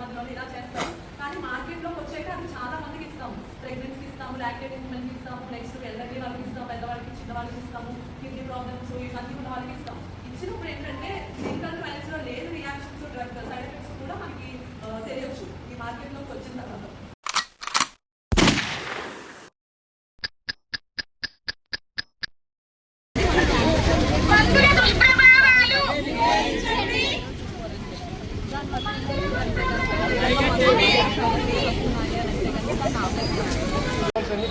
మందిలో ఇలా చేస్తాం. కానీ మార్కెట్లోకి వచ్చాక అది చాలా మందికి ఇస్తాము. ప్రెగ్నెన్సీకి ఇస్తాము, లాక్టేటింగ్ ఉమెన్కి ఇస్తాము, నెక్స్ట్ ఎల్డర్లీ వాళ్ళకి ఇస్తాము, పెద్దవాళ్ళకి, చిన్న వాళ్ళకి ఇస్తాము, కిడ్నీ ప్రాబ్లమ్స్ ఇవన్నీ ఉన్న వాళ్ళకి ఇస్తాం. ఇచ్చినప్పుడు ఏంటంటే క్లినికల్ ట్రయల్స్లో లేని రియాక్షన్స్, డ్రగ్ సైడ్ ఎఫెక్ట్స్ కూడా మనకి తెలియచ్చు ఈ మార్కెట్లోకి వచ్చిన తర్వాత.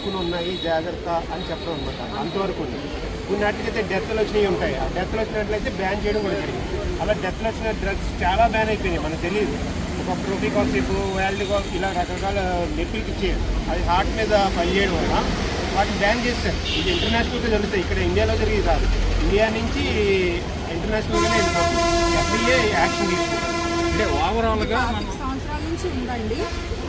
కొన్ని ఉన్నాయి జాగ్రత్త అని చెప్పడం అనమాట. అంతవరకు కొన్ని వాటికైతే డెత్లు వచ్చినవి ఉంటాయి. ఆ డెత్లు వచ్చినట్లయితే బ్యాన్ చేయడం కూడా జరిగింది. అలా డెత్లు వచ్చిన డ్రగ్స్ చాలా బ్యాన్ అయిపోయినాయి, మనకు తెలియదు. ఒక ప్రోఫికాసిప్, వ్యాల్డికాప్ ఇలా రకరకాల నొప్పికి ఇచ్చేది. అది హార్ట్ మీద పనిచేయడం వల్ల వాటిని బ్యాన్ చేస్తారు. ఇది ఇంటర్నేషనల్గా జరుగుతాయి, ఇక్కడ ఇండియాలో జరిగేది కాదు. ఇండియా నుంచి ఇంటర్నేషనల్గానే వెళ్ళిపోతుంది. ఎఫ్డీఏ యాక్షన్ తీసుకుంటారు. అంటే ఓవరాల్గా సంవత్సరాల నుంచి ఉందండి.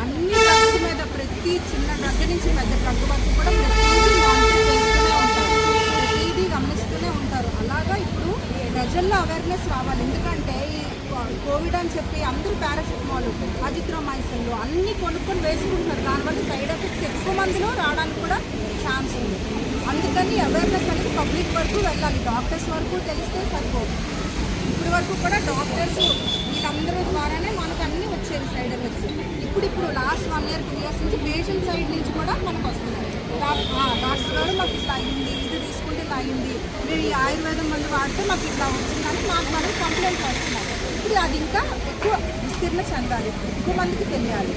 అన్ని డ్రగ్స్ మీద ప్రతి చిన్న డ్రగ్ నుంచి పెద్ద డ్రగ్ వరకు కూడా ప్రతిదీ మానిటర్ చేస్తూనే ఉంటారు, ప్రతిదీ గమనిస్తూనే ఉంటారు. అలాగా ఇప్పుడు ప్రజల్లో అవేర్నెస్ రావాలి. ఎందుకంటే ఈ కోవిడ్ అని చెప్పి అందరూ పారాసిటమాల్, అజిత్రోమైసిన్లు అన్నీ కొనుక్కొని వేసుకుంటున్నారు. దానివల్ల సైడ్ ఎఫెక్ట్స్ ఎక్కువ మందిలో రావడానికి కూడా ఛాన్స్ ఉంది. అందుకని అవేర్నెస్ అనేది పబ్లిక్ వరకు వెళ్ళాలి. డాక్టర్స్ వరకు తెలిస్తే సరిపోదు. ఇప్పటి వరకు కూడా డాక్టర్స్ వీళ్ళందరూ ద్వారానే మనకు అన్నీ వచ్చేవి సైడ్ ఎఫెక్ట్స్. ఇప్పుడు లాస్ట్ 1 year 2 years నుంచి పేషెంట్ సైడ్ నుంచి కూడా మనకు వస్తుంది. డాక్టర్ గారు మాకు ఇట్లా అయింది, ఇది తీసుకుంటే ఇలా అయింది, మీరు ఈ ఆయుర్వేదం మందు వాడితే మాకు ఇట్లా వచ్చిందని మాకు మనం కంప్లైంట్ వస్తున్నాం. ఇప్పుడు అది ఇంకా ఎక్కువ విస్తీర్ణ చెందాలి, ఎక్కువ మందికి తెలియాలి.